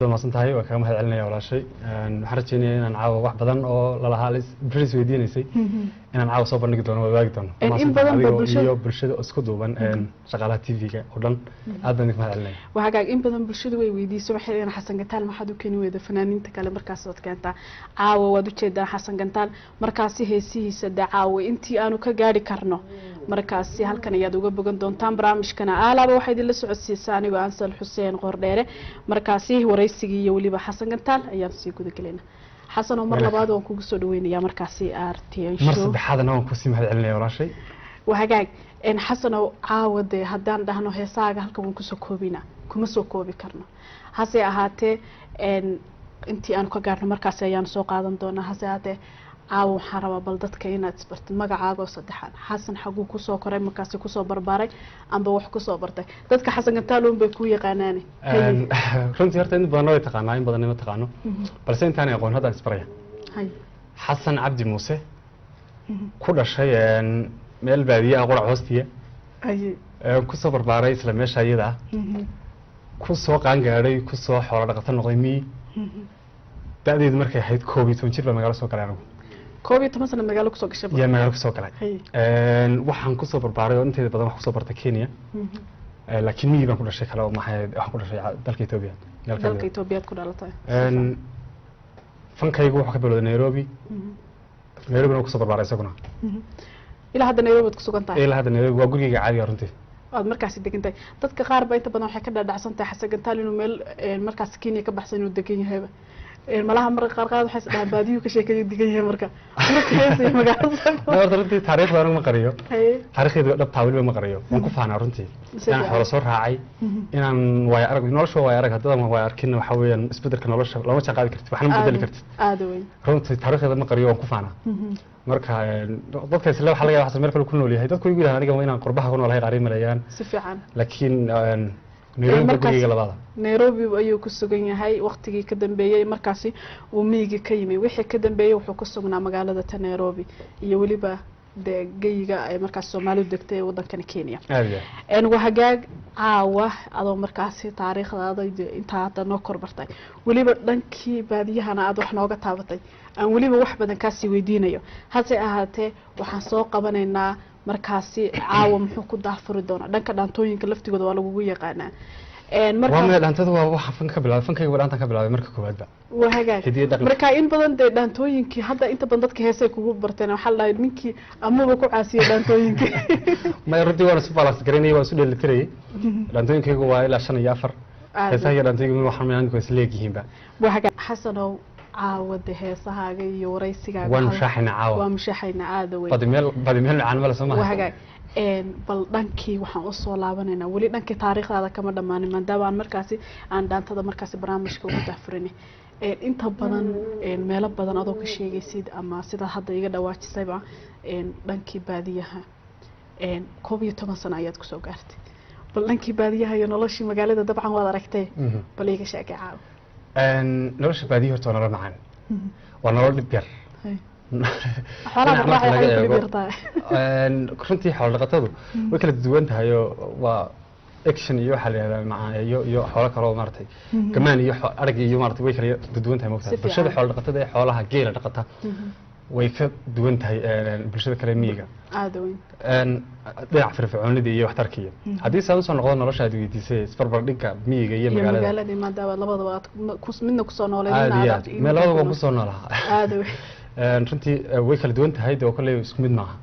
ما سنتهاي وكم هذا علنا ولا شيء حرجيني إن نعاو واحد بدن أو لا لها بريس ويديني سي إن نعاو صوب نقدر وواجدون ما سنتهاي برشة أسكتوا بن شغالات تي في كودن هذا نك ما علنا وحاجة إن بدن برشة ويدي سبح أنا حسن قتال ما حد كانوا يد فنانين تكلم مركز كانت عاو ودو كذا حسن قتال مركزي هي سي سد عاو أنتي أنا كجاري كرنو مركزي هل كان يدوق بقدون تامبرا مش كان على واحد اللي سعود سيساني وأنسل حسين غرديره مركزي ورئيسي يولي بحسن قتال أيام سيكون كلنا حسن عمر لبعض وكوك سودوين يا مركزي أرتي مرسل بحدا نوم كوسيم هذا علنا ولا شيء وهجاج إن حسن عاود هدان ده إنه هساق هالكم كسوكوبينا كمسوكوبي كرنا هسي أهاته إن أنتي أنا كجارنا مركزي أيام سوق عادن دونا هسي أهاته عاو حرام بلدت كينا تسبرت مجا عاو صدحان حسن حقو كسو كريم مركزي كسو برباري أم بوح كسو برتي دتك حسن قتالون بكوي قاناني runtii horta in badan way taqaanaa in badan ma taqaano balse intaan aqoon hadda isbaraya xasan cabdi muuse ku dhashay meel baadiye ah qurac hoostiya ku soo barbaaray isla meesha iyada ku soo qaan gaaray ku soo xoolo dhaqato noqday mi da'deedu markay ahayd 12 jir baa magaalo soo galay anigu 12 sano magaalo ku soo gashay yaa magaalo ku soo galay waxaan ku soo barbaaray oo inteeda badan wax ku soo bartay Kenya laakiin miyii baan ku dhashay kale oo maxay wax ku dhashay dalka Itoobiya dalka Itoobiya ku dhalatay fankaygu wuxuu ka bilowday Nairobi Nairobi ku soo barbaaray isaguna ilaa hadda Nairobi ku sugan tahay ilaa hadda Nairobi waa guriga caadi ah runtii aad markaas degantay dadka qaar ba inta badan waxay ka dhadhacsantahay xasan gantaal inuu meel markaas Kenya ka baxsan inuu degan yahay malaha mar qaar waxay isdhahan baadiyo ka sheekay degan yahay marka markaasay magaalada runtii taariikhda ma qariyo taariikhda dhabta waliba ma qariyo waan ku faanaa runtii inaan xoolo soo raacay inaan way arag nolosha way arag hadda way arkin waxa weeyaan isbedelka nolosha lama shaqaadi kartid waxna ma bedeli kartid aad weyn runtii taariikhda ma qariyo waan ku faanaa marka dadka isla waxa laga yaabaa meel kale ku nool yahay dadku igu yiraahdaan aniga inaan qurbaha ku noolahay qariin malayaan si fiican laakiin Nairobi ayuu ku sugan yahay waqtigii ka dambeeyay markaasi uu miyiga ka yimid wixii ka dambeeyay wuxuu ku sugnaa magaalada Nairobi iyo waliba deegayiga ay markaas Soomaalidu degtay wadankan Kenya waa hagaag caawa adoo markaasi taariikhdaada inta hadda noo korbartay waliba dhankii baadiyahana aad wax nooga taabatay aan waliba wax badan ka sii weydiinayo hase ahaatee waxaan soo qabanaynaa markaasi caawa muxuu ku daafuri doonaa dhanka dhaantooyinka laftigooda waa lagu yaqaanaa marka dhaantada waa wax fanka bilaabay fankayga waa dhaanta ka bilaabay marka koowaad ba waa hagaag marka in badan dhaantooyinkii hadda inta badan dadka heesay kugu barteen waxa la yiraahdaa ninkii amaba ku caasiyay dhaantooyinkii ma runtii waan isku balans gareynay waan isku dheelitirayay dhaantooyinkaygu waa ilaa 5 iyo 4 heesaha dhaantooyinka waxaan meelaan ku isleeyihiin ba waa hagaag xasanow عاود هيساها يوريسيغا ومشاحنا عاود ومشاحنا عاد وين بدي مهل عن ولا سماه وهاga bal dhankii waxaan u soo laabanayna wali dhankii taariikhdaada kama dhamaanin maadaama markaasi aan dhaantada markaasi barnaamijka ugu daafrinay inta badan meelo badan adoo ka sheegaysid ama sida hadda iga dhawaajisayba dhankii baadiyaha 12 sano ayaad ku soo gaartay bal dhankii baadiyaha iyo noloshii magaalada dabcan waad aragtay bal iga sheegay caaw nolosha baadiyo horta nolol macaan waa nolol dhib yar runtii xoolo dhaqatadu way kala duwan tahay waa action iyo waxa la yiraahdaa macaan iyo xoolo kale oo maartay gamaan iyo arag iyo maartay way kala duwan tahay moogtaa bulshada xoolo dhaqatada ee xoolaha geela dhaqata way ka duwan tahay bulshada kale miyiga aad weyn dhinaca firfircoonida iyo waxtarkiisa haddii saan soo noqdo nolosha aad weydiisay isbarbar dhigga miyiga iyo magaalada maadaama labadaba midna ku soo nooleeyeen meelada waan ku soo noolahay aad weyn runtii way kala duwan tahay oo kale isku mid maaha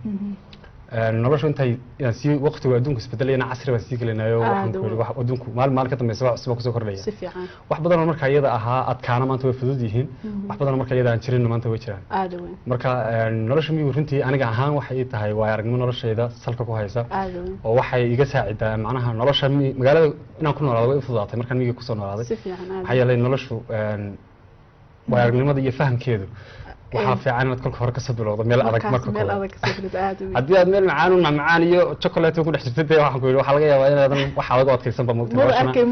nolosha intay si waqtiga adduunka isbedelayna casri baa sii galinayo waxaan ku yiri wax adduunku maalin ka dambeeyay wax soo kordhaya si fiican wax badan oo marka iyada ahaa adkaana maanta way fudud yihiin wax badan oo marka iyada aan jirin maanta way jiraan aad weyn marka nolosha miyigu runtii aniga ahaan waxay tahay waa aragnimo noloshayda salka ku haysa oo waxay iga saacidaa macnaha nolosha magaalada inaan ku noolaado way fududaatay markaan miyiga ku soo noolaaday si fiican waxay yeelay noloshu waa aragnimada iyo fahamkeedu waxaa fiican inaad kolka hore ka soo bilowdo meel adag marka meel adag ka soo bilowdo aad weyn haddii aad meel macaan iyo chocolate ku dhex jirtay waxaan ku yiri waxa laga yaabaa inaadan wax adag oo adkaysan ba moogtay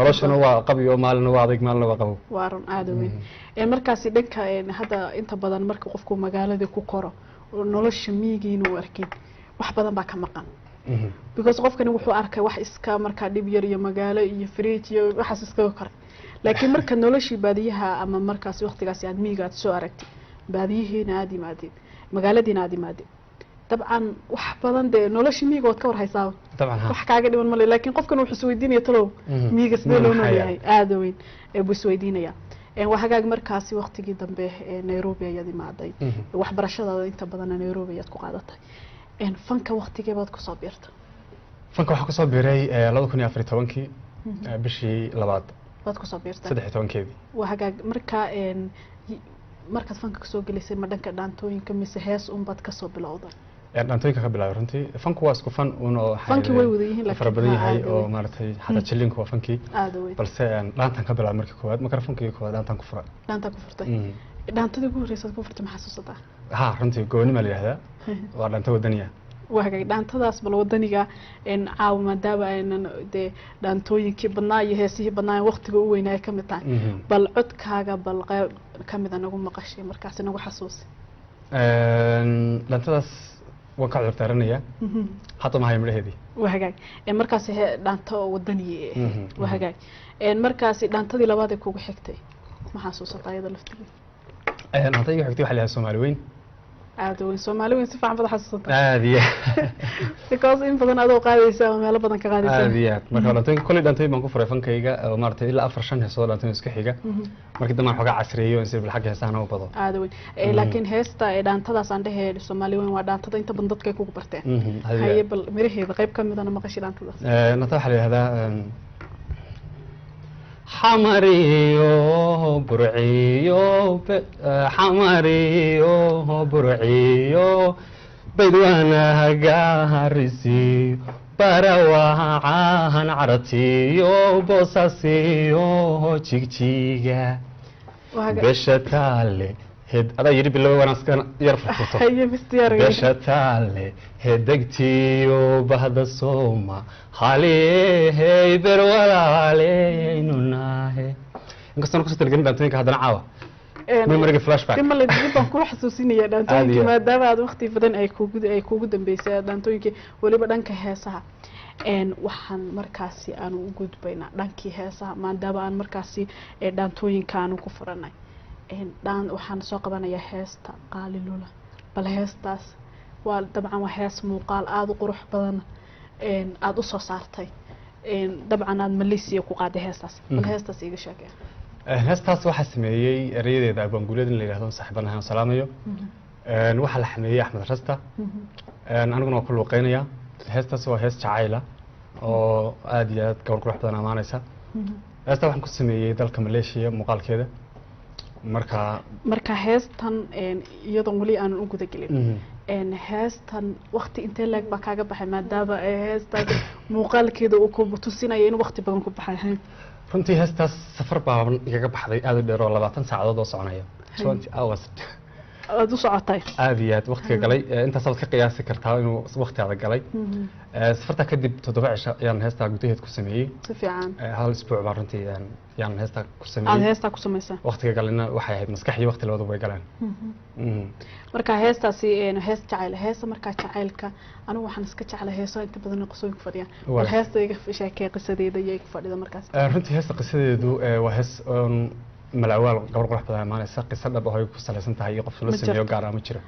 noloshana waa qabiyo maalina waa adag maalina waa qabo waa run aad weyn markaasi dhanka hadda inta badan marka qofku magaalada ku koro nolosha miyigiina uu arkay wax badan baa ka maqan because qofkani wuxuu arkay wax iska marka dib yar iyo magaalo iyo fridge iyo waxaas iska koray laakiin marka noloshii baadiyaha ama markaas waqtigaas aad miyiga aad soo aragtay baadiyihiina aad yimaadeen magaaladiina aad yimaadeen dabcan wax badan dee noloshii miyiga waad ka war haysaa dabcan wax kaaga dhiman male laakiin qofkan wuxuu isweydiinaya talow miyiga sidee loo noolyahay aada weyn buu isweydiinaya waa hagaag markaasi waqtigii dambe Nairobi ayaad imaaday waxbarashadaada inta badan Nairobi ayaad ku qaadatay fanka waqtigee baad ku soo biirtay fanka waxaa ku soo biiray 2014 bishii labaad baad ku soo biirtay 13keedii waa hagaag markaad fanka ka soo galisay ma dhanka dhaantooyinka mise hees baad ka soo bilowday dhaantooyinka ka bilaabay runtii fanku waa isku fan oo fanki way wada yihiin laakiin farabadan yahay oo maartay xataa jilinku waa fanki balse dhaantan ka bilaabay markii koowaad marka fankii koowaad dhaantan ku furay dhaantadii ugu horeysay ku furtay ma xasuusataa ha runtii gooni ma la yiraahdaa waa dhaanta wadaniya waa hagaag dhaantadaas bal wadaniga caaw maadaama aynan dee dhaantooyinkii badnaa iyo heesihii badnaa waqtiga u weynaa ka mid tahay bal codkaaga bal qayb ka mid anagu maqashay markaas nagu xasuusi dhaantadaas waan ka codtaranaya hadda ma hayo midhaheedii waa hagaag markaas dhaanto wadaniye waa hagaag markaas dhaantadii labaad ee kugu xigtay ma xasuusataa iyada laftigeeda dhaantadii igu xigtay waxa la yiraahdaa Soomaali weyn aad weyn Soomaali weyn si fiican baad xasuusataa aad iyo because in badan adoo qaadaysa ama meelo badan ka qaadaysa aad iyo marka dhaantooyin kulli dhaantooyin baan ku furay fankayga oo maartay ilaa 4-5 heesoo dhaantooyin isku xiga markii dambe xogaa casriyeeyo in si bil xag heesaha u bado aad weyn laakiin heesta dhaantadaas aan dhahay Soomaali weyn waa dhaantada inta badan dadka ku barteen haye bal miraheeda qayb ka mid ah maqashay dhaantadaas nata waxa la yiraahdaa حمريو برعيو حمريو برعيو بدوانا هقارسي براوعان عرتيو بوساسيو تشيكتيغا بشتالي هد هذا يري بالله وانا اسكن يرفع هي بستيار بشتالي هدقتيو بهذا الصومة حالي هي برولا علينا هي إنك استنى كسر تلقين دانتينك هذا نعاوة ما مرق فلاش باك كم اللي تجيب كل حسوسينية دانتينك ما دام هذا وقت بدن أي كوجد بيسا دانتينك ولا بدن كهسها waxaan markaasi aan u gudbayna dhankii heesaha maadaama aan markaasi dhaantooyinka aan ku furanay waxaan soo qabanayaa heesta qaalilula bal heestaas waa dabcan waa hees muuqaal aad u qurux badan aad u soo saartay dabcan aad Malaysia ku qaaday heestaas bal heestaas iga sheegay heestaas waxa sameeyay erayadeeda abangulada in la yiraahdo saaxiibanaha salaamayo waxa la xameeyay Axmed Rasta aniguna waa ku luuqeynaya heestaas waa hees jacayl ah oo aad iyo aad gobol qurux badan amaanaysa heesta waxaan ku sameeyay dalka Malaysia muuqaalkeeda marka heestan iyadoo wali aan u guda gelin heestan waqti intee leeg baa kaaga baxay maadaama heestan muuqaalkeeda uu ku tusinaya in waqti badan ku baxay runtii heestaas safar baa iga baxday aad u dheer oo 20 saacadood oo soconaya 20 hours aad u socotay aad iyo aad waqtiga galay intaas aad ka qiyaasi kartaa inuu waqtiga galay safarta kadib 7 cisho ayaan heesta gudaheed ku sameeyay si fiican hal isbuuc baa runtii ayaan heesta ku sameeyay aad heesta ku sameeyay waqtiga galina waxay ahayd maskax iyo waqti labadaba way galeen marka heestaasi hees jacayl heesa marka jacaylka anigu waxaan iska jeclahay heeso inta badan qosooyin ku fadhiyaan wal heesta iga sheekay qisadeeda iyo ku fadhida markaas runtii heesta qisadeedu waa hees malawaal gobol qurux badan amaanaysa qisada dhab ah oo ay ku saleysan tahay qof la sameeyo gaar ah ma jiro